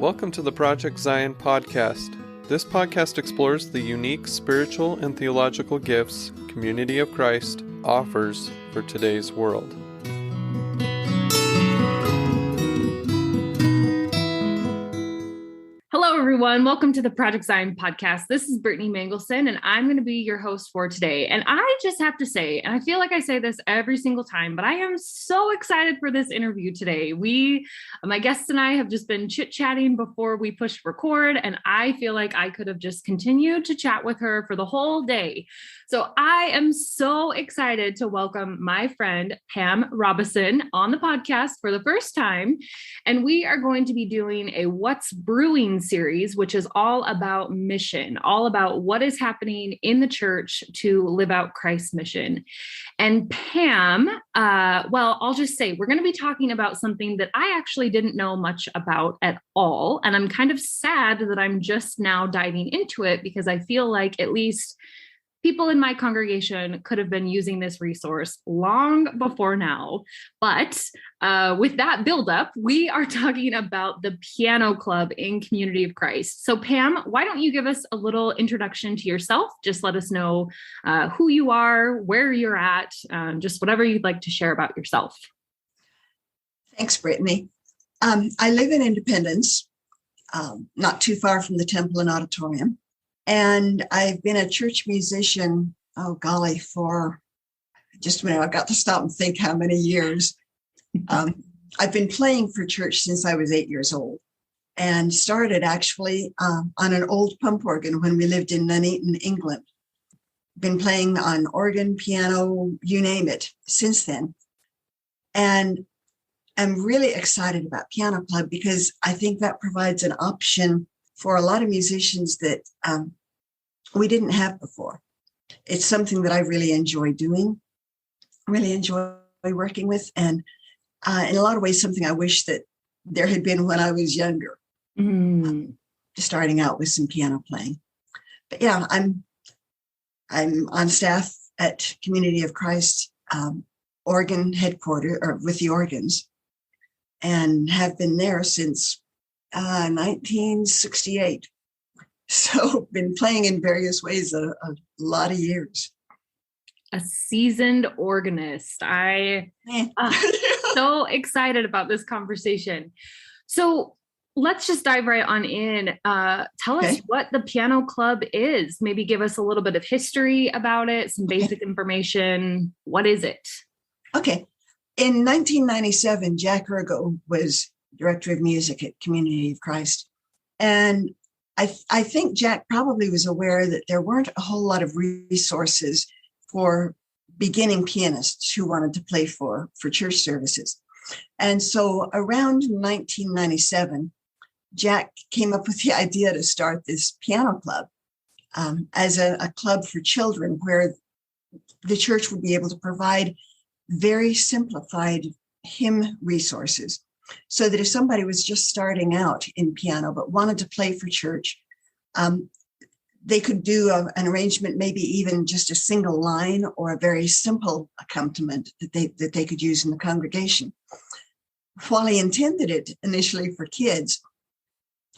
Welcome to the Project Zion podcast. This podcast explores the unique spiritual and theological gifts Community of Christ offers for today's world. Hello, everyone. Welcome to the Project Zion podcast. This is Brittany Mangelson, and I'm going to be your host for today. And I just have to say, and I feel like I say this every single time, but I am so excited for this interview today. My guests and I have just been chit-chatting before we pushed record, and I feel like I could have just continued to chat with her for the whole day. So I am so excited to welcome my friend, Pam Robison, on the podcast for the first time. And we are going to be doing a What's Brewing series, which is all about mission, all about what is happening in the church to live out Christ's mission. And Pam, I'll just say we're going to be talking about something that I actually didn't know much about at all. And I'm kind of sad that I'm just now diving into it because I feel like at least people in my congregation could have been using this resource long before now. But with that buildup, we are talking about the piano club in Community of Christ. So Pam, why don't you give us a little introduction to yourself? Just let us know who you are, where you're at, just whatever you'd like to share about yourself. Thanks, Brittany. I live in Independence, not too far from the Temple and Auditorium. And I've been a church musician, for just a minute, I've got to stop and think how many years. I've been playing for church since I was 8 years old and started actually on an old pump organ when we lived in Nuneaton, England. Been playing on organ, piano, you name it, since then. And I'm really excited about Piano Club because I think that provides an option for a lot of musicians that we didn't have before. It's something that I really enjoy doing, really enjoy working with, and in a lot of ways, something I wish that there had been when I was younger, starting out with some piano playing. But yeah, I'm on staff at Community of Christ organ headquarters, or with the organs, and have been there since 1968. So been playing in various ways a lot of years. A seasoned organist. I so excited about this conversation. So let's just dive right on in. Tell us what the Piano Club is. Maybe give us a little bit of history about it, some basic information. What is it? Okay. In 1997, Jack Ergo was director of music at Community of Christ. And I think Jack probably was aware that there weren't a whole lot of resources for beginning pianists who wanted to play for church services. And so around 1997, Jack came up with the idea to start this piano club as a club for children where the church would be able to provide very simplified hymn resources. So that if somebody was just starting out in piano but wanted to play for church, they could do an arrangement, maybe even just a single line or a very simple accompaniment that they could use in the congregation. While he intended it initially for kids,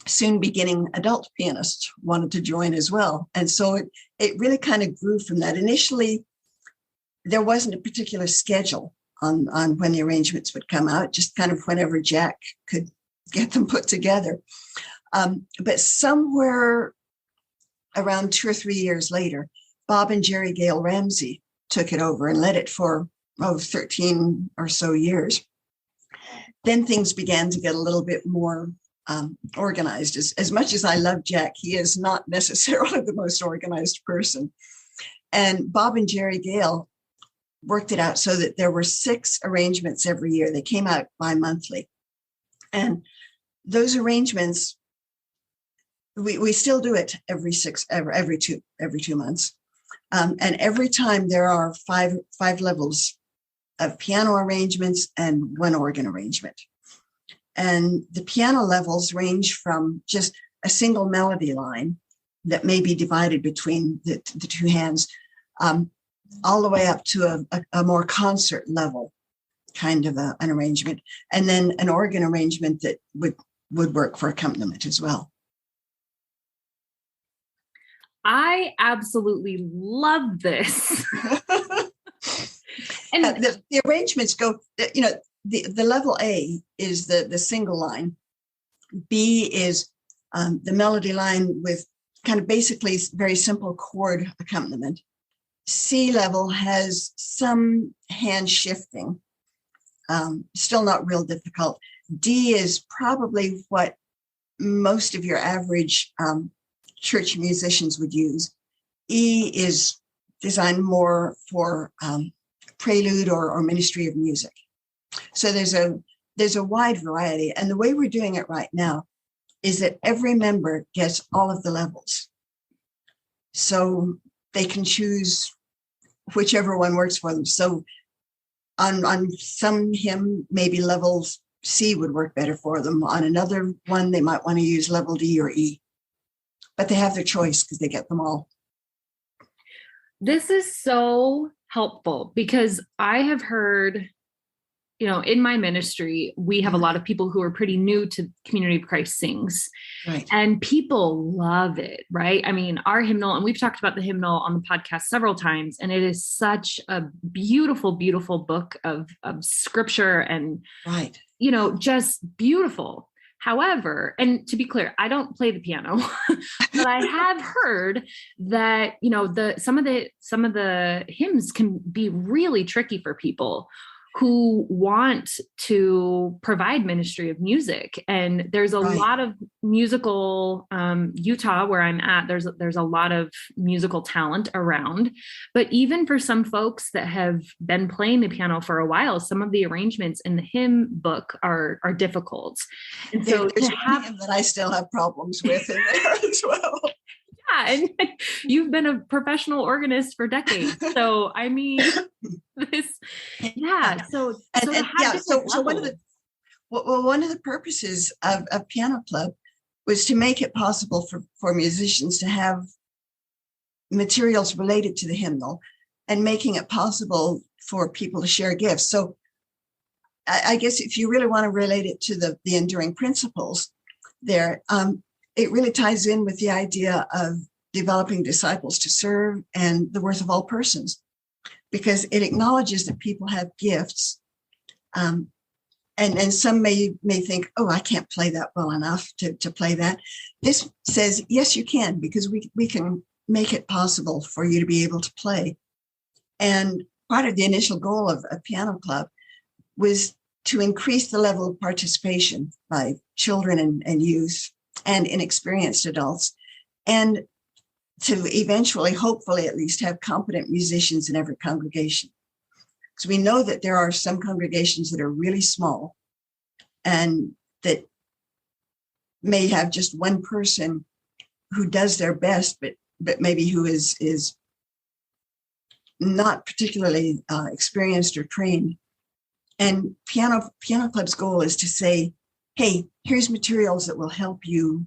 soon beginning adult pianists wanted to join as well. And so it really kind of grew from that. Initially, there wasn't a particular schedule on when the arrangements would come out, just kind of whenever Jack could get them put together. But somewhere around 2 or 3 years later, Bob and Jerry Gale Ramsey took it over and led it for 13 or so years. Then things began to get a little bit more organized. As much as I love Jack, he is not necessarily the most organized person. And Bob and Jerry Gale worked it out so that there were 6 arrangements every year. They came out bi-monthly. And those arrangements, we still do it every 2 months. And every time there are five levels of piano arrangements and 1 organ arrangement. And the piano levels range from just a single melody line that may be divided between the 2 hands, all the way up to a more concert level kind of an arrangement. And then an organ arrangement that would would work for accompaniment as well. I absolutely love this. And the arrangements go, the level A is the single line. B is the melody line with kind of basically very simple chord accompaniment. C level has some hand shifting, still not real difficult. D is probably what most of your average church musicians would use. E is designed more for prelude or ministry of music. So there's a wide variety. And the way we're doing it right now is that every member gets all of the levels. So they can choose whichever one works for them. So on some hymn, maybe level C would work better for them. On another one, they might want to use level D or E. But they have their choice because they get them all. This is so helpful because I have heard, in my ministry, we have a lot of people who are pretty new to Community of Christ Sings. Right. And people love it, right? I mean, our hymnal, and we've talked about the hymnal on the podcast several times, and it is such a beautiful, beautiful book of scripture and, right. Just beautiful. However, and to be clear, I don't play the piano, but I have heard that, some of the hymns can be really tricky for people who want to provide ministry of music. And there's a lot of musical, Utah, where I'm at, there's a lot of musical talent around. But even for some folks that have been playing the piano for a while, some of the arrangements in the hymn book are difficult. And so there's one hymn that I still have problems with in there as well. Yeah, and you've been a professional organist for decades. So, I mean, So one of the purposes of Piano Club was to make it possible for musicians to have materials related to the hymnal and making it possible for people to share gifts. So I guess if you really want to relate it to the enduring principles there, it really ties in with the idea of developing disciples to serve and the worth of all persons, because it acknowledges that people have gifts. And some may think, oh, I can't play that well enough to play that. This says, yes, you can, because we can make it possible for you to be able to play. And part of the initial goal of Piano Club was to increase the level of participation by children and youth and inexperienced adults, and to eventually, hopefully at least, have competent musicians in every congregation. Because we know that there are some congregations that are really small and that may have just one person who does their best, but maybe who is not particularly experienced or trained. And Piano Club's goal is to say, hey, here's materials that will help you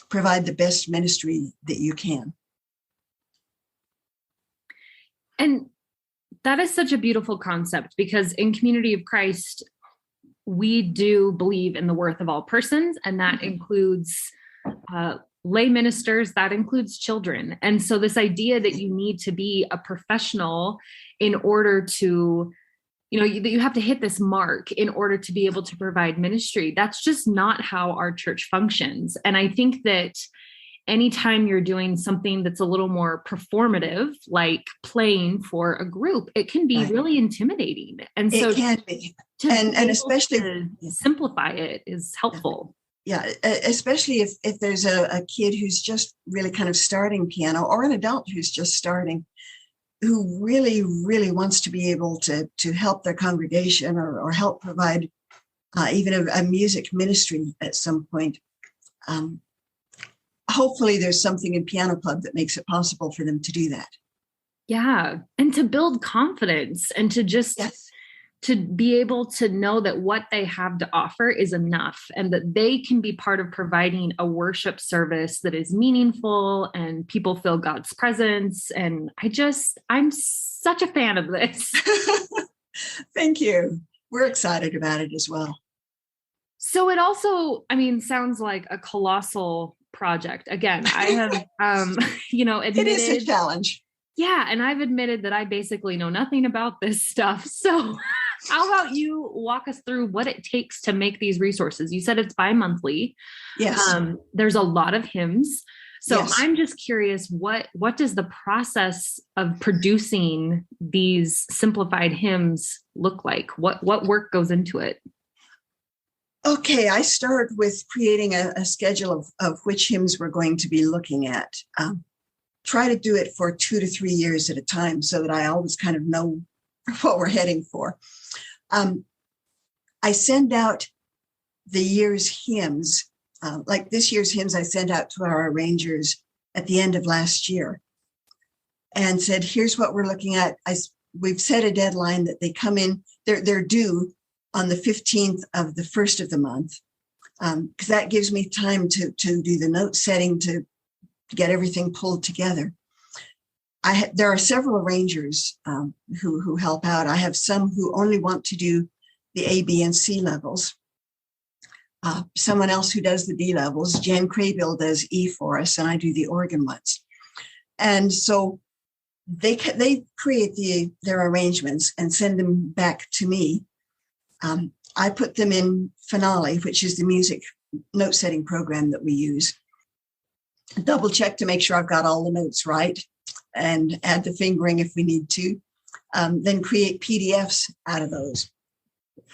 provide the best ministry that you can. And that is such a beautiful concept, because in Community of Christ, we do believe in the worth of all persons, and that includes lay ministers, that includes children. And so this idea that you need to be a professional in order to, that you have to hit this mark in order to be able to provide ministry, that's just not how our church functions. And I think that anytime you're doing something that's a little more performative, like playing for a group, it can be really intimidating. And so it can be. And especially to simplify it is helpful. Yeah, especially if there's a kid who's just really kind of starting piano, or an adult who's just starting, who really, really wants to be able to help their congregation or help provide even a music ministry at some point. Hopefully there's something in Piano Club that makes it possible for them to do that. Yeah. And to build confidence and to just to be able to know that what they have to offer is enough, and that they can be part of providing a worship service that is meaningful and people feel God's presence. And I'm such a fan of this. Thank you. We're excited about it as well. So it also, sounds like a colossal project. Again, I have, admitted. It is a challenge. Yeah. And I've admitted that I basically know nothing about this stuff. So how about you walk us through what it takes to make these resources? You said it's bi-monthly. Yes. There's a lot of hymns. So Yes. I'm just curious, what does the process of producing these simplified hymns look like? What work goes into it? Okay, I started with creating a schedule of which hymns we're going to be looking at. Try to do it for 2 to 3 years at a time so that I always kind of know what we're heading for. I send out the year's hymns, like this year's hymns I sent out to our arrangers at the end of last year and said, here's what we're looking at. We've set a deadline that they come in, they're due on the 15th of the first of the month, because that gives me time to do the note setting, to get everything pulled together. There are several arrangers who help out. I have some who only want to do the A, B, and C levels. Someone else who does the D levels. Jan Kraybill does E for us, and I do the organ ones. And so they create their arrangements and send them back to me. I put them in Finale, which is the music note setting program that we use. Double check to make sure I've got all the notes right and add the fingering if we need to. Then create PDFs out of those.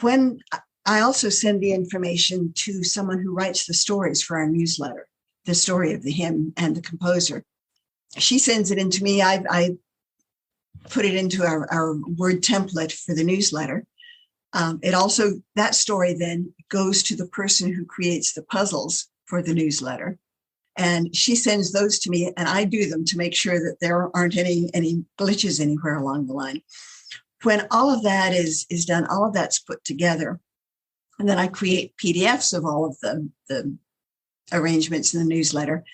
When I also send the information to someone who writes the stories for our newsletter, the story of the hymn and the composer. She sends it into me. I put it into our Word template for the newsletter. That story then goes to the person who creates the puzzles for the newsletter. And she sends those to me and I do them to make sure that there aren't any glitches anywhere along the line. When all of that is done, all of that's put together. And then I create PDFs of all of the arrangements in the newsletter,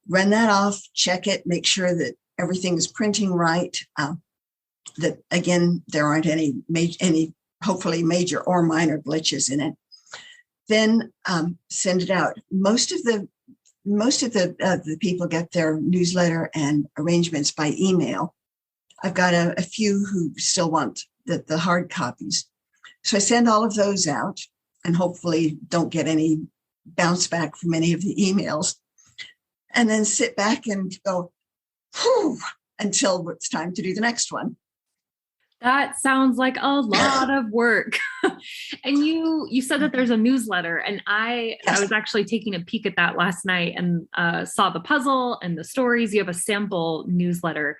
run that off, check it, make sure that everything is printing right. That again, there aren't any hopefully major or minor glitches in it. Then send it out. Most of the people get their newsletter and arrangements by email. I've got a few who still want the hard copies. So I send all of those out and hopefully don't get any bounce back from any of the emails. And then sit back and go, whew, until it's time to do the next one. That sounds like a lot of work. And you said that there's a newsletter, and I was actually taking a peek at that last night and saw the puzzle and the stories. You have a sample newsletter.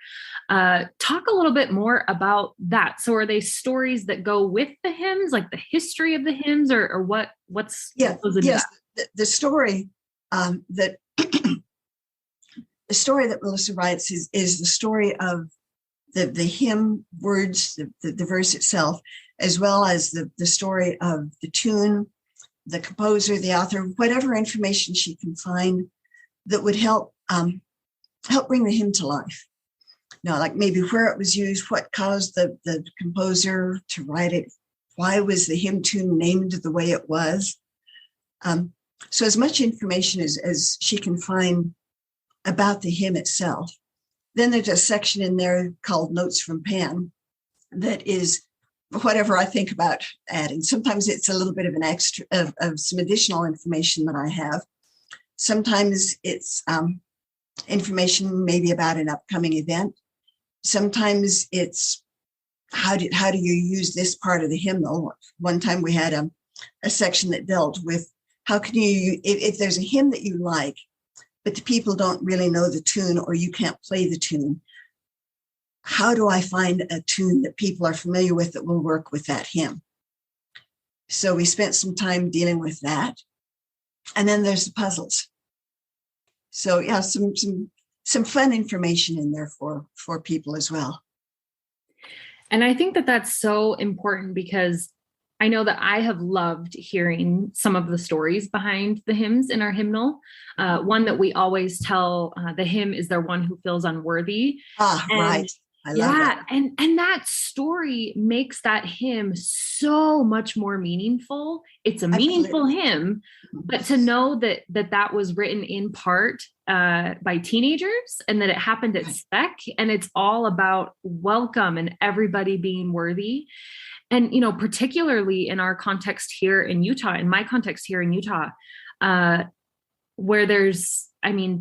Talk a little bit more about that. So are they stories that go with the hymns, like the history of the hymns, or what goes into that? The story that the story that Melissa writes is the story of the hymn words, the verse itself, as well as the story of the tune, the composer, the author, whatever information she can find that would help bring the hymn to life. Now, like maybe where it was used, what caused the composer to write it, why was the hymn tune named the way it was. So as much information as she can find about the hymn itself. Then there's a section in there called Notes from Pam that is whatever I think about adding. Sometimes it's a little bit of an extra of some additional information that I have. Sometimes it's information maybe about an upcoming event. Sometimes it's how do you use this part of the hymnal. One time we had a section that dealt with how can you, if there's a hymn that you like, but the people don't really know the tune or you can't play the tune, how do I find a tune that people are familiar with that will work with that hymn? So we spent some time dealing with that. And then there's the puzzles. So yeah, some fun information in there for people as well. And I think that that's so important because I know that I have loved hearing some of the stories behind the hymns in our hymnal. One that we always tell, the hymn is there one who feels unworthy. Right. I love that. And that story makes that hymn so much more meaningful. It's a meaningful hymn, but to know that was written in part by teenagers and that it happened at Spec, and it's all about welcome and everybody being worthy. And, particularly in our context here in Utah, in my context here in Utah, where there's,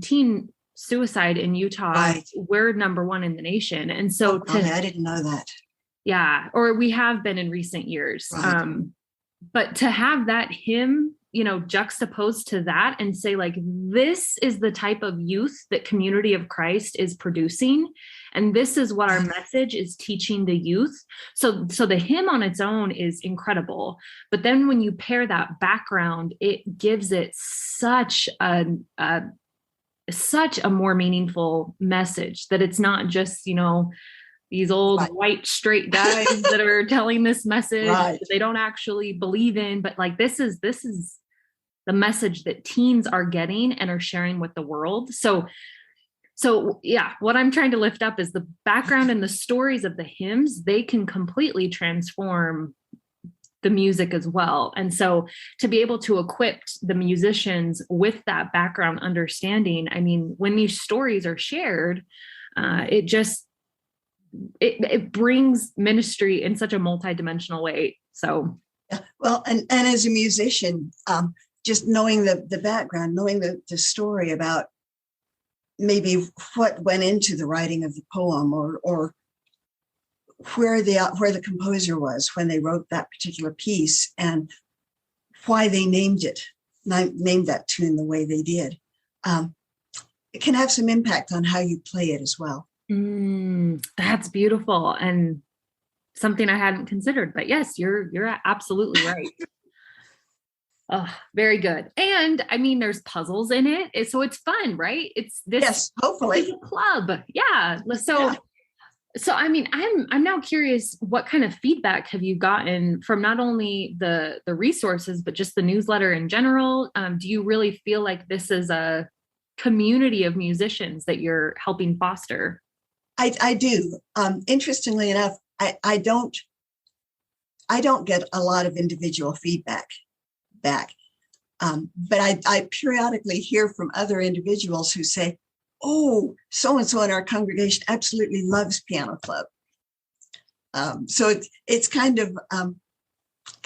teen suicide in Utah, we're number one in the nation. And so I didn't know that. Yeah. Or we have been in recent years. Right. But to have that hymn, juxtaposed to that and say, like, this is the type of youth that Community of Christ is producing. And this is what our message is teaching the youth. So the hymn on its own is incredible. But then when you pair that background, it gives it such a more meaningful message, that it's not just, these old white straight guys that are telling this message that they don't actually believe in, but like, this is the message that teens are getting and are sharing with the world. So yeah, what I'm trying to lift up is the background and the stories of the hymns. They can completely transform the music as well. And so to be able to equip the musicians with that background understanding, when these stories are shared, it brings ministry in such a multidimensional way. So, yeah. Well, and as a musician, just knowing the background, knowing the story about maybe what went into the writing of the poem, or where the composer was when they wrote that particular piece, and why they named that tune the way they did. It can have some impact on how you play it as well. That's beautiful, and something I hadn't considered, but yes, you're absolutely right. Oh, very good. And there's puzzles in it. So it's fun, right? It's this. Yes, hopefully. It's a club. Yeah. So, I'm now curious, what kind of feedback have you gotten from not only the resources, but just the newsletter in general? Do you really feel like this is a community of musicians that you're helping foster? I do. Interestingly enough, I don't get a lot of individual feedback back. But I periodically hear from other individuals who say, oh, so-and-so in our congregation absolutely loves Piano Club. So it's kind of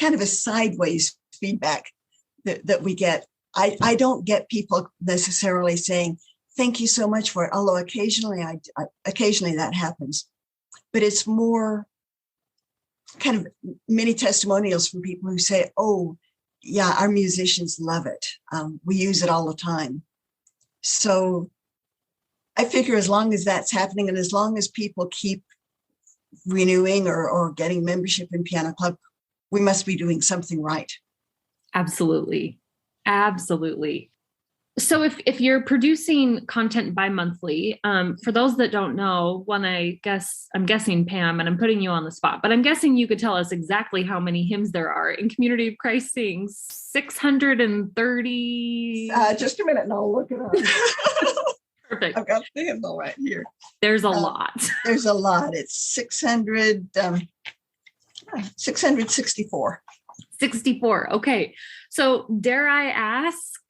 a sideways feedback that we get. I don't get people necessarily saying, thank you so much for it, although occasionally that happens. But it's more kind of many testimonials from people who say, oh, yeah, our musicians love it. We use it all the time. So I figure as long as that's happening, and as long as people keep renewing or getting membership in Piano Club, we must be doing something right. Absolutely. Absolutely. So if you're producing content bi-monthly, for those that don't know, I'm guessing, Pam, and I'm putting you on the spot, but I'm guessing you could tell us exactly how many hymns there are in Community of Christ Sings. 630. Just a minute and I'll look it up. Perfect. I've got the hymnal right here. There's a lot. There's a lot. It's 664. 64. Okay. So dare I ask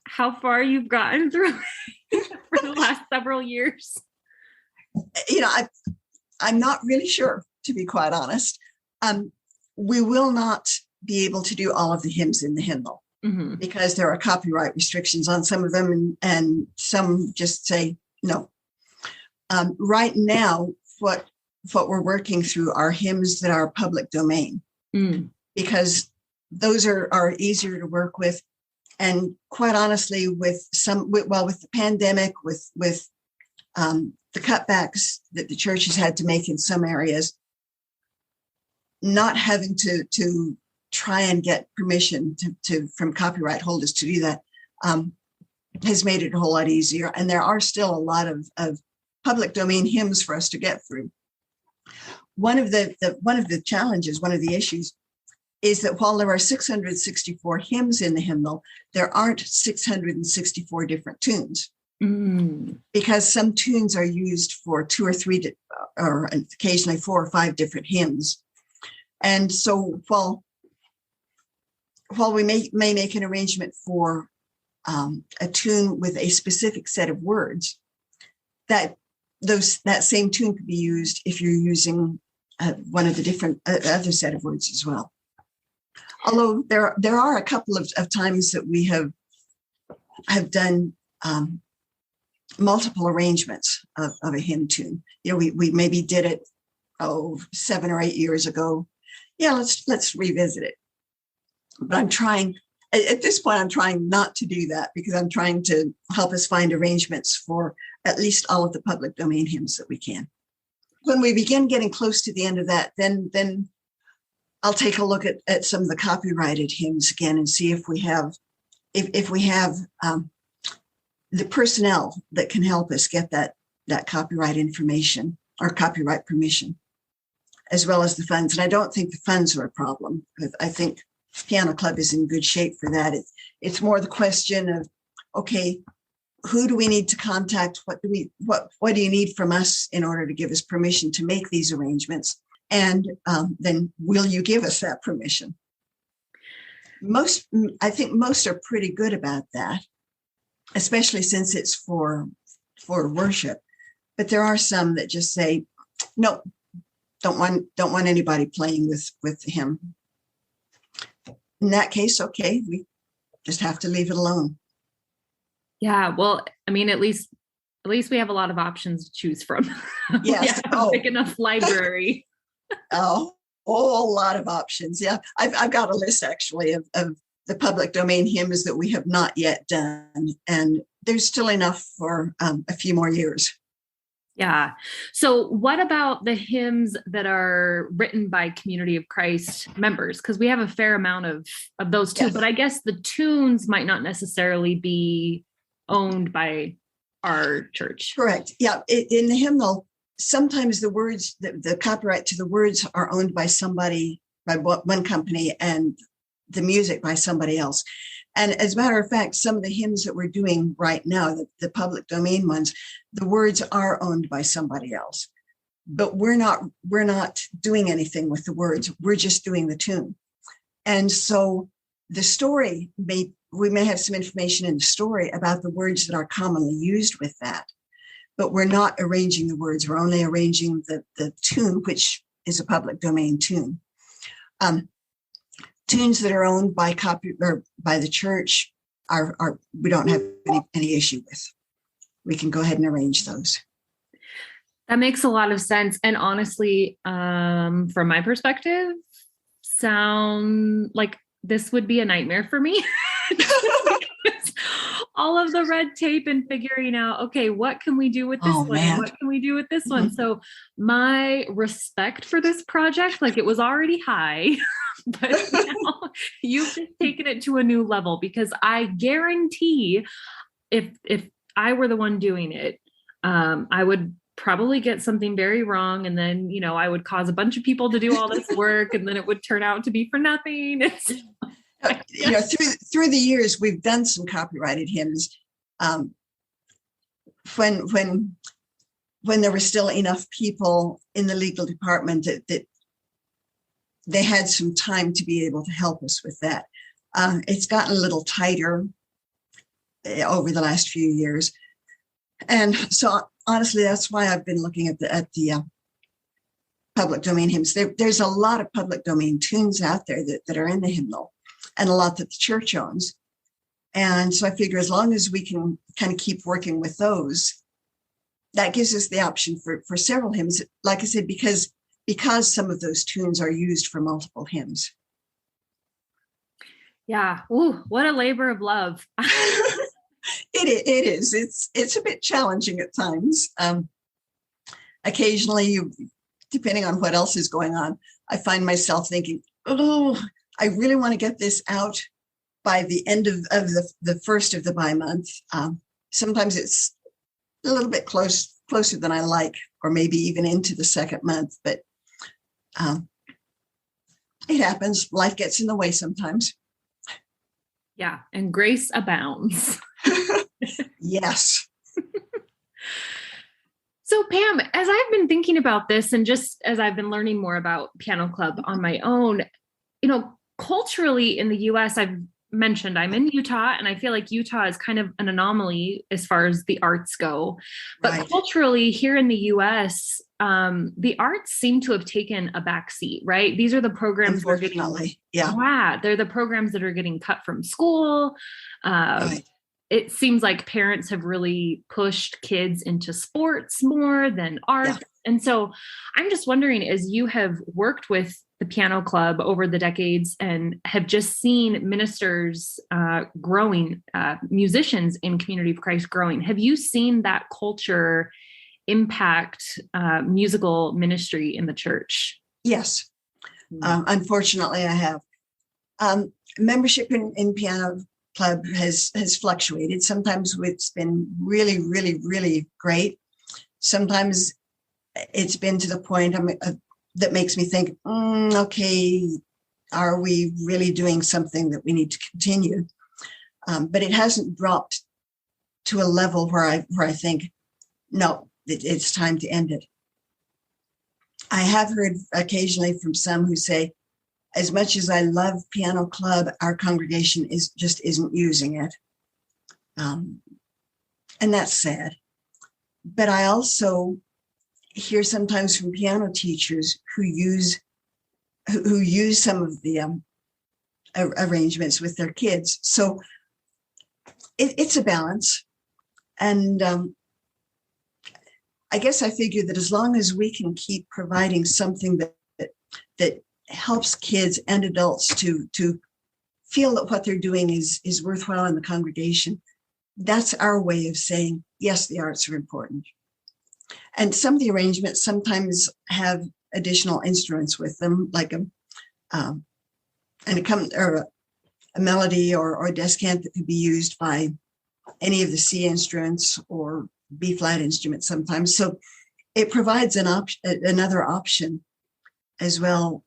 how far you've gotten through for the last several years? I'm not really sure, to be quite honest. We will not be able to do all of the hymns in the hymnal, because there are copyright restrictions on some of them, and some just say no. Right now, what we're working through are hymns that are public domain, because those are easier to work with. And quite honestly, with the pandemic, with the cutbacks that the church has had to make in some areas, not having to try and get permission from copyright holders to do that has made it a whole lot easier. And there are still a lot of public domain hymns for us to get through. One of the challenges, one of the issues, is that while there are 664 hymns in the hymnal, there aren't 664 different tunes. because some tunes are used for 2 or 3, or occasionally 4 or 5 different hymns. And so while we may make an arrangement for a tune with a specific set of words, that same tune could be used if you're using one of the different other set of words as well. Although there are a couple of times that we have done multiple arrangements of a hymn tune. We maybe did it 7 or 8 years ago. Yeah, let's revisit it. But I'm trying not to do that, because I'm trying to help us find arrangements for at least all of the public domain hymns that we can. When we begin getting close to the end of that, then I'll take a look at some of the copyrighted hymns again and see if we have the personnel that can help us get that copyright information or copyright permission, as well as the funds. And I don't think the funds are a problem. I think Piano Club is in good shape for that. It's more the question of, okay, who do we need to contact? What do you need from us in order to give us permission to make these arrangements? And then will you give us that permission? I think most are pretty good about that, especially since it's for worship. But there are some that just say, no, don't want anybody playing with him. In that case, okay, we just have to leave it alone. Yeah, well, I mean, at least we have a lot of options to choose from. Yes, a big enough library. A lot of options. Yeah, I've got a list actually of the public domain hymns that we have not yet done, and there's still enough for a few more years. Yeah. So what about the hymns that are written by Community of Christ members? Because we have a fair amount of those too, yes. But I guess the tunes might not necessarily be owned by our church. Correct. Yeah. In the hymnal, sometimes the words, the copyright to the words are owned by one company, and the music by somebody else. And as a matter of fact, some of the hymns that we're doing right now, the public domain ones, the words are owned by somebody else. But we're not doing anything with the words. We're just doing the tune. And so the story we may have some information in the story about the words that are commonly used with that. But we're not arranging the words. We're only arranging the tune, which is a public domain tune. Tunes that are owned by the church are we don't have any issue with. We can go ahead and arrange those. That makes a lot of sense. And honestly, from my perspective, sound like this would be a nightmare for me. All of the red tape and figuring out, okay, what can we do with this one? Man. What can we do with this one? So my respect for this project, like, it was already high, but now you've just taken it to a new level, because I guarantee if I were the one doing it, I would probably get something very wrong. And then, I would cause a bunch of people to do all this work, and then it would turn out to be for nothing. Through the years, we've done some copyrighted hymns. When there were still enough people in the legal department that they had some time to be able to help us with that. It's gotten a little tighter over the last few years, and so honestly, that's why I've been looking at the public domain hymns. There's a lot of public domain tunes out there that are in the hymnal, and a lot that the church owns. And so I figure as long as we can kind of keep working with those, that gives us the option for several hymns. Like I said, because some of those tunes are used for multiple hymns. Yeah. Ooh, what a labor of love. It is. It's a bit challenging at times. Occasionally, depending on what else is going on, I find myself thinking, oh, I really want to get this out by the end of the first of the bi-month. Sometimes it's a little bit closer than I like, or maybe even into the second month, but it happens. Life gets in the way sometimes. Yeah, and grace abounds. Yes. So Pam, as I've been thinking about this and just as I've been learning more about Piano Club on my own, culturally in the US, I've mentioned I'm in Utah, and I feel like Utah is kind of an anomaly as far as the arts go. But Right. culturally here in the US, the arts seem to have taken a backseat, right? These are the programs that are getting, Unfortunately, yeah. they're the programs that are getting cut from school. Right. It seems like parents have really pushed kids into sports more than art. Yeah. And so I'm just wondering, as you have worked with the Piano Club over the decades and have just seen ministers growing, musicians in Community of Christ growing, have you seen that culture impact musical ministry in the church? Yes. Unfortunately, I have. Membership in Piano Club has fluctuated. Sometimes it's been really, really, really great. Sometimes it's been to the point that makes me think, okay, are we really doing something that we need to continue? But it hasn't dropped to a level where I think, no, it's time to end it. I have heard occasionally from some who say, as much as I love Piano Club, our congregation isn't using it. And that's sad. But I also hear sometimes from piano teachers who use some of the arrangements with their kids. So it's a balance. And I guess I figure that as long as we can keep providing something that helps kids and adults to feel that what they're doing is worthwhile in the congregation, that's our way of saying, yes, the arts are important. And some of the arrangements sometimes have additional instruments with them, like a melody or a descant that could be used by any of the C instruments or B flat instruments sometimes. So it provides another option as well.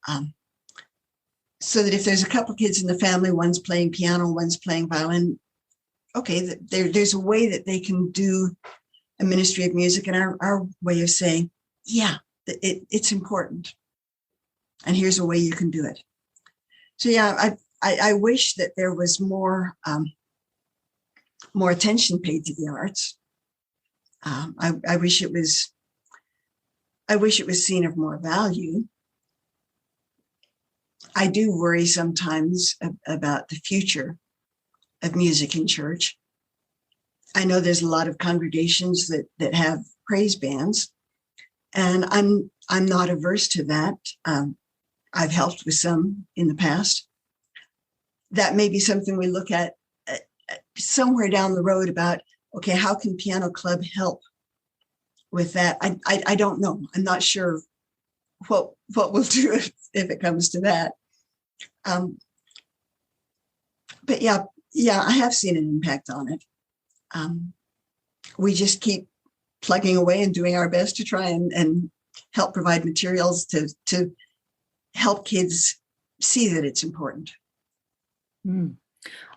So that if there's a couple kids in the family, one's playing piano, one's playing violin, okay, there's a way that they can do a ministry of music, and our way of saying, yeah, it's important. And here's a way you can do it. So yeah, I wish that there was more attention paid to the arts. I wish it was seen of more value. I do worry sometimes about the future of music in church. I know there's a lot of congregations that have praise bands, and I'm not averse to that. I've helped with some in the past. That may be something we look at somewhere down the road about, okay, how can Piano Club help with that? I don't know. I'm not sure what we'll do if it comes to that. But yeah, I have seen an impact on it. We just keep plugging away and doing our best to try and help provide materials to help kids see that it's important. Well,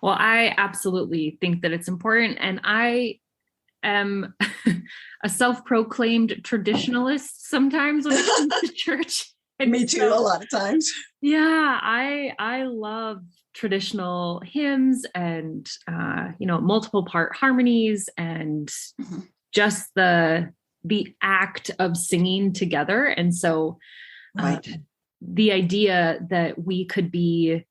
I absolutely think that it's important. And I am a self-proclaimed traditionalist sometimes when it comes to church. And me too, a lot of times. Yeah, I love traditional hymns and multiple part harmonies and just the act of singing together. And so right. The idea that we could be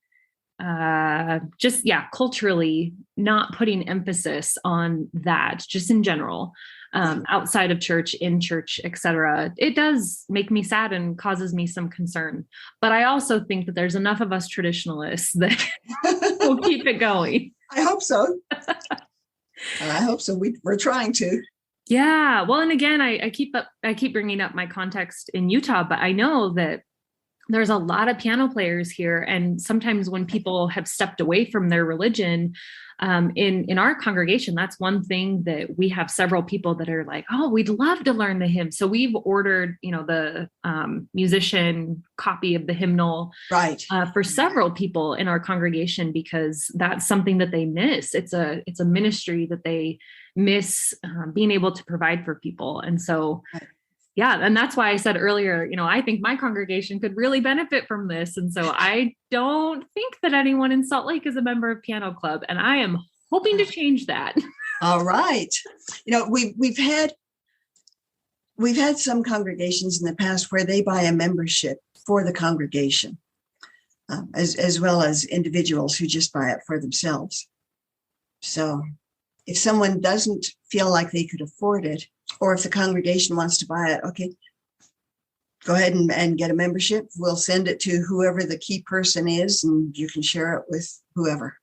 culturally not putting emphasis on that, just in general, outside of church, in church, etc. It does make me sad and causes me some concern. But I also think that there's enough of us traditionalists that will keep it going. I hope so. I hope so. We're trying to. Yeah. Well, and again, I keep bringing up my context in Utah, but I know that there's a lot of piano players here. And sometimes when people have stepped away from their religion, in our congregation, that's one thing that we have several people that are like, oh, we'd love to learn the hymn. So we've ordered, the musician copy of the hymnal right for several people in our congregation, because that's something that they miss. It's a ministry that they miss being able to provide for people. And so, yeah. And that's why I said earlier, I think my congregation could really benefit from this. And so I don't think that anyone in Salt Lake is a member of Piano Club, and I am hoping to change that. All right. We've had some congregations in the past where they buy a membership for the congregation, as well as individuals who just buy it for themselves. So if someone doesn't feel like they could afford it, or if the congregation wants to buy it, okay, go ahead and get a membership. We'll send it to whoever the key person is, and you can share it with whoever.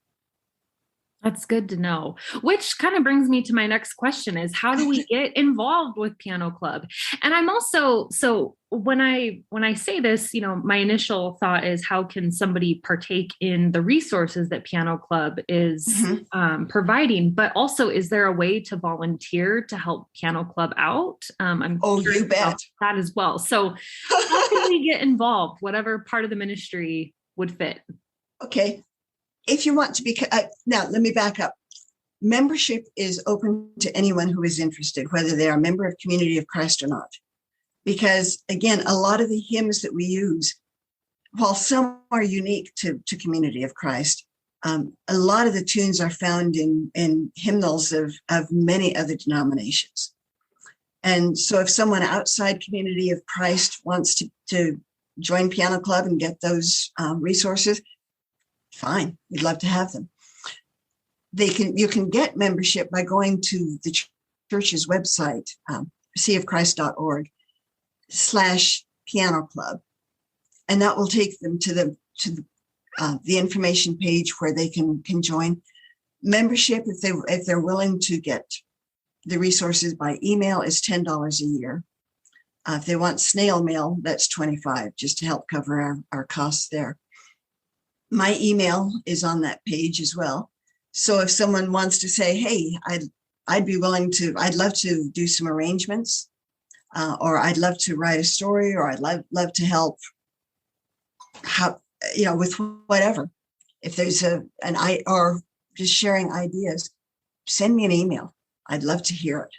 That's good to know, which kind of brings me to my next question is, how do we get involved with Piano Club? And I'm also, so when I say this, my initial thought is, how can somebody partake in the resources that Piano Club is providing? But also, is there a way to volunteer to help Piano Club out? You bet. That as well. So how can we get involved? Whatever part of the ministry would fit. Okay. If you want to be, now let me back up. Membership is open to anyone who is interested, whether they are a member of Community of Christ or not. Because again, a lot of the hymns that we use, while some are unique to Community of Christ, a lot of the tunes are found in hymnals of many other denominations. And so if someone outside Community of Christ wants to join Piano Club and get those resources, fine, we'd love to have them. You can get membership by going to the church's website, seaofchrist.org/piano club, and that will take them to the information page where they can join. Membership, if they're willing to get the resources by email, is $10 a year. If they want snail mail, that's $25, just to help cover our costs there. My email is on that page as well. So if someone wants to say, hey, I'd love to do some arrangements, or I'd love to write a story, or I'd love to help with whatever. If there's or just sharing ideas, send me an email. I'd love to hear it.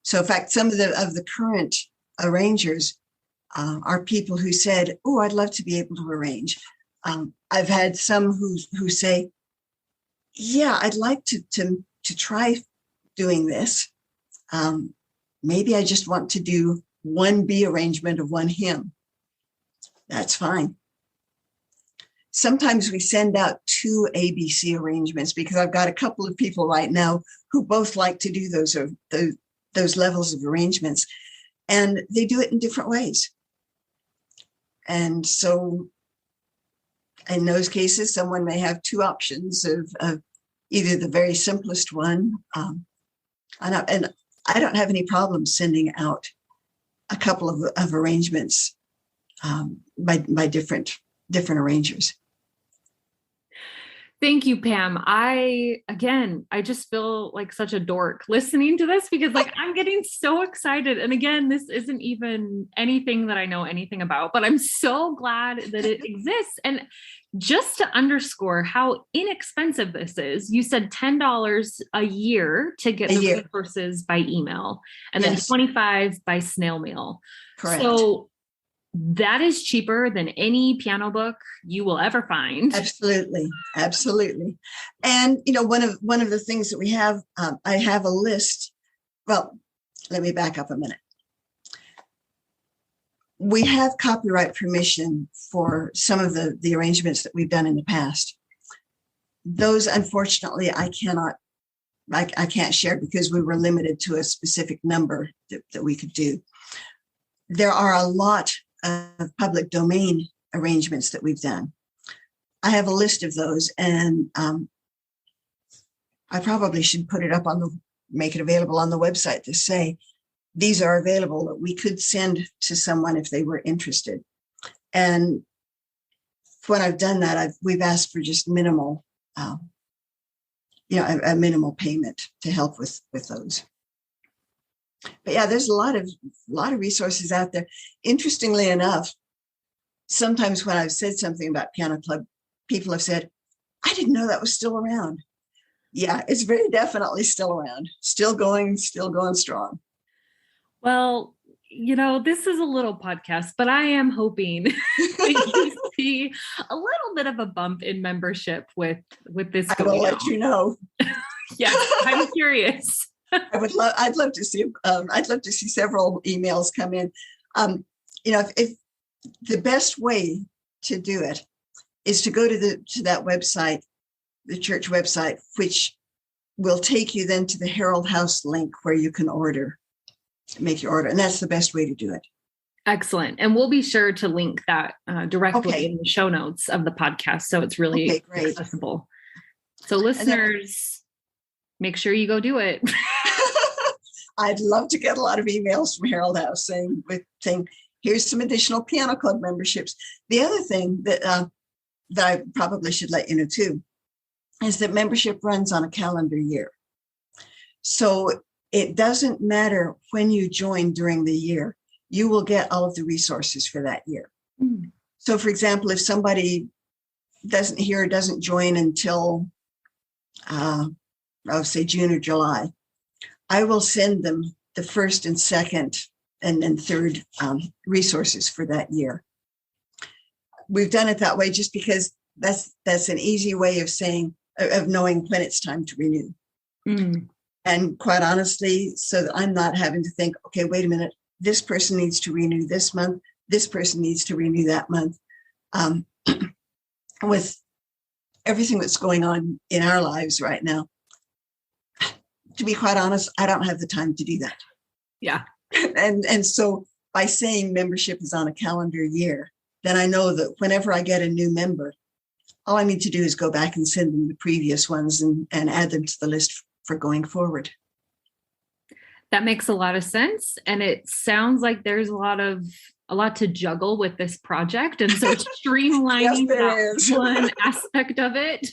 So in fact, some of the current arrangers are people who said, oh, I'd love to be able to arrange. I've had some who say, yeah, I'd like to try doing this. Maybe I just want to do one B arrangement of one hymn. That's fine. Sometimes we send out 2 ABC arrangements, because I've got a couple of people right now who both like to do those levels of arrangements, and they do it in different ways. And so in those cases, someone may have 2 options of either the very simplest one. And I don't have any problem sending out a couple of arrangements by different arrangers. Thank you, Pam. I just feel like such a dork listening to this, because I'm getting so excited. And again, this isn't even anything that I know anything about, but I'm so glad that it exists. And just to underscore how inexpensive this is, you said $10 a year to get the resources by email, and then $25 by snail mail. Correct. So that is cheaper than any piano book you will ever find. Absolutely. Absolutely. And, one of the things that we have, I have a list. Well, let me back up a minute. We have copyright permission for some of the arrangements that we've done in the past. Those, unfortunately, I can't share, because we were limited to a specific number that we could do. There are a lot of public domain arrangements that we've done. I have a list of those, and I probably should put it up make it available on the website to say these are available that we could send to someone if they were interested. And when I've done that, we've asked for just minimal, a minimal payment to help with those. But yeah, there's a lot of resources out there. Interestingly enough, sometimes when I've said something about Piano Club, people have said, I didn't know that was still around. Yeah, it's very definitely still around, still going strong. Well, this is a little podcast, but I am hoping that you see a little bit of a bump in membership with this. I will let you know. Yes, I'm curious. I'd love to see. I'd love to see several emails come in. If the best way to do it is to go to that website, the church website, which will take you then to the Herald House link where you can make your order. And that's the best way to do it. Excellent. And we'll be sure to link that directly in the show notes of the podcast. So it's really accessible. So listeners, make sure you go do it. I'd love to get a lot of emails from Herald House saying, here's some additional Piano Club memberships. The other thing that I probably should let you know too, is that membership runs on a calendar year. So it doesn't matter when you join during the year, you will get all of the resources for that year. Mm. So for example, if somebody doesn't join until, say June or July, I will send them the first and second and then third resources for that year. We've done it that way just because that's an easy way of knowing when it's time to renew. Mm. And quite honestly, so that I'm not having to think, okay, wait a minute, this person needs to renew this month, this person needs to renew that month. With everything that's going on in our lives right now, to be quite honest, I don't have the time to do that. Yeah. And so by saying membership is on a calendar year, then I know that whenever I get a new member, all I need to do is go back and send them the previous ones and add them to the list for going forward. That makes a lot of sense. And it sounds like there's a lot to juggle with this project. And so streamlining that one aspect of it.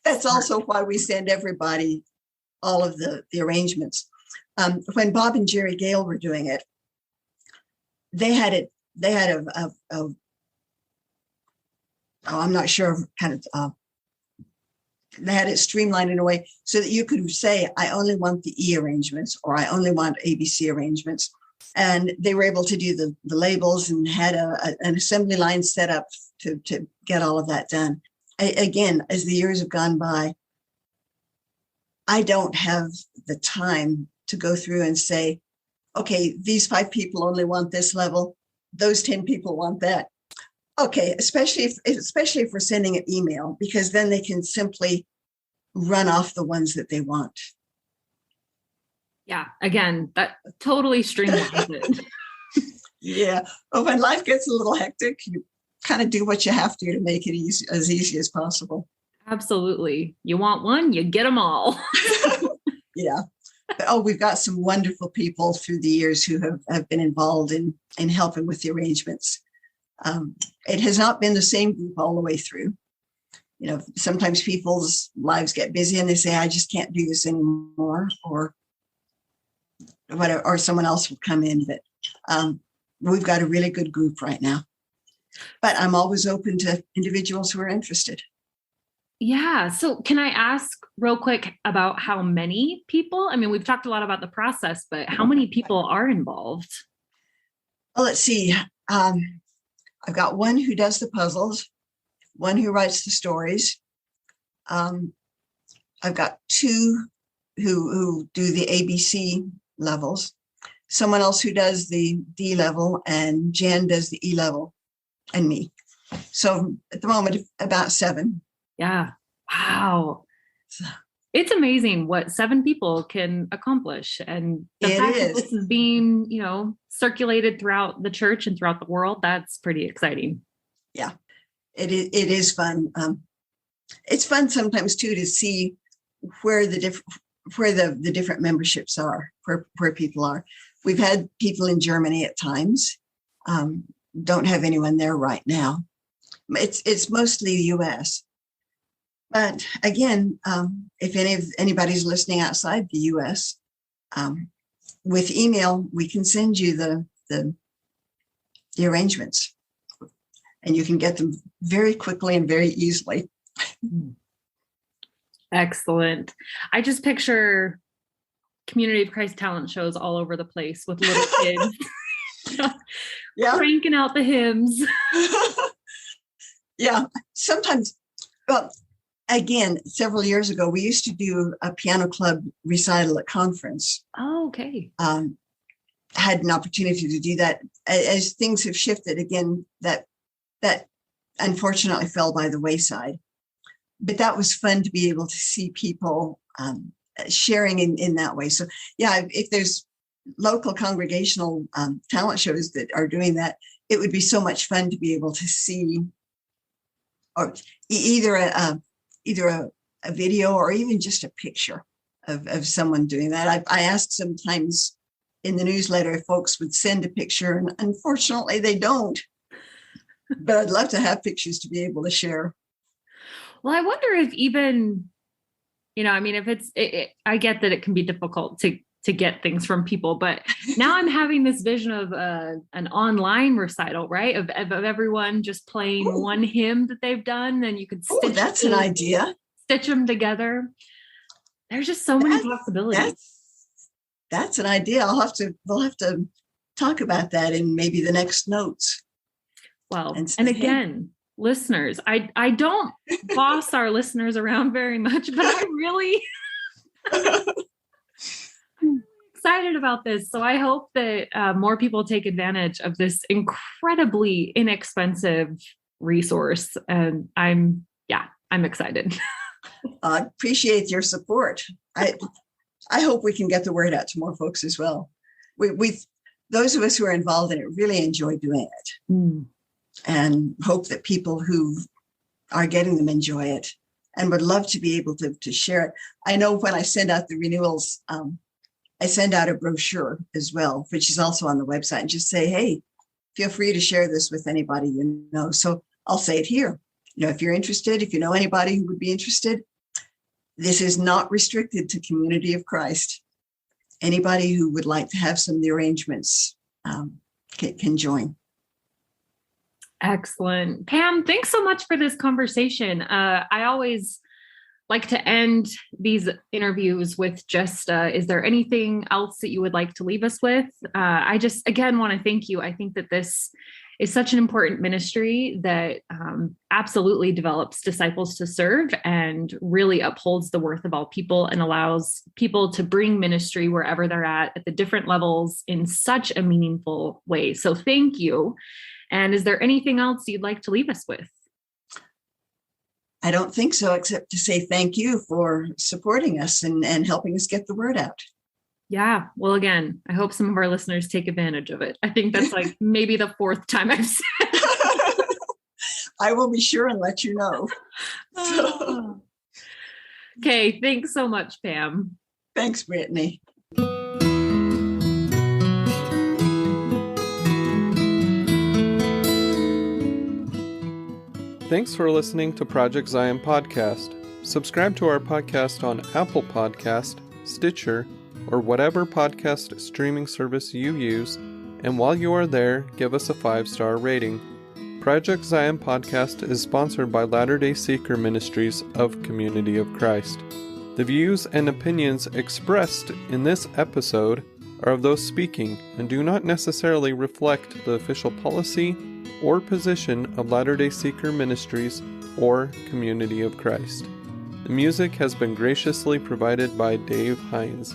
That's also why we send everybody all of the arrangements. When Bob and Jerry Gale were doing it, they had I'm not sure, they had it streamlined in a way so that you could say, I only want the E arrangements, or I only want ABC arrangements. And they were able to do the labels and had an assembly line set up to get all of that done. Again, as the years have gone by, I don't have the time to go through and say, okay, these 5 people only want this level. Those 10 people want that. Okay, especially if we're sending an email, because then they can simply run off the ones that they want. Yeah, again, that totally streamlines it. Yeah, but when life gets a little hectic, you kind of do what you have to make it as easy as possible. Absolutely. You want one, you get them all. Yeah. Oh, we've got some wonderful people through the years who have been involved in helping with the arrangements. It has not been the same group all the way through. Sometimes people's lives get busy and they say, I just can't do this anymore, or whatever, or someone else will come in. But we've got a really good group right now. But I'm always open to individuals who are interested. Yeah. So can I ask real quick about how many people? I mean, we've talked a lot about the process, but how many people are involved? Well, let's see. I've got one who does the puzzles, one who writes the stories. I've got 2 who do the ABC levels, someone else who does the D level, and Jan does the E level, and me. So at the moment, about 7. Yeah. Wow. It's amazing what 7 people can accomplish. And the fact that this is being, circulated throughout the church and throughout the world, that's pretty exciting. Yeah, it is fun. It's fun sometimes too to see where where the different memberships are, where people are. We've had people in Germany at times. Don't have anyone there right now. It's mostly the U.S. But again, if anybody's listening outside the U.S., with email, we can send you the arrangements, and you can get them very quickly and very easily. Excellent. I just picture Community of Christ talent shows all over the place with little kids cranking out the hymns. Yeah, sometimes, well, again, several years ago, we used to do a piano club recital at conference. Oh, okay. Had an opportunity to do that. As things have shifted again, that unfortunately fell by the wayside. But that was fun to be able to see people sharing in that way. So yeah, if there's local congregational talent shows that are doing that, it would be so much fun to be able to see, or either a video or even just a picture of someone doing that. I asked sometimes in the newsletter if folks would send a picture, and unfortunately they don't. But I'd love to have pictures to be able to share. Well, I wonder if even, I mean, if I get that it can be difficult to get things from people, but now I'm having this vision of an online recital, right? Of everyone just playing one hymn that they've done, and you could that's an idea. Stitch them together. There's just so many possibilities. That's an idea. We'll have to talk about that in maybe the next notes. Well, and again, listeners, I don't boss our listeners around very much, but I really excited about this. So I hope that more people take advantage of this incredibly inexpensive resource. And I'm excited. I appreciate your support. I hope we can get the word out to more folks as well. We those of us who are involved in it really enjoy doing it. And hope that people who are getting them enjoy it and would love to be able to share it. I know when I send out the renewals, I send out a brochure as well, which is also on the website, and just say, hey, feel free to share this with anybody you know. So I'll say it here. If you're interested, if you know anybody who would be interested, this is not restricted to Community of Christ. Anybody who would like to have some of the arrangements can join. Excellent. Pam, thanks so much for this conversation. I always like to end these interviews with just, is there anything else that you would like to leave us with? I just, again, want to thank you. I think that this is such an important ministry that absolutely develops disciples to serve and really upholds the worth of all people and allows people to bring ministry wherever they're at the different levels in such a meaningful way. So thank you. And is there anything else you'd like to leave us with? I don't think so, except to say thank you for supporting us and helping us get the word out. Yeah. Well, again, I hope some of our listeners take advantage of it. I think that's like maybe the fourth time I've said it. I will be sure and let you know. So. Okay. Thanks so much, Pam. Thanks, Brittany. Thanks for listening to Project Zion Podcast. Subscribe to our podcast on Apple Podcast, Stitcher, or whatever podcast streaming service you use, and while you are there, give us a 5-star rating. Project Zion Podcast is sponsored by Latter-day Seeker Ministries of Community of Christ. The views and opinions expressed in this episode are of those speaking and do not necessarily reflect the official policy or position of Latter-day Seeker Ministries or Community of Christ. The music has been graciously provided by Dave Hines.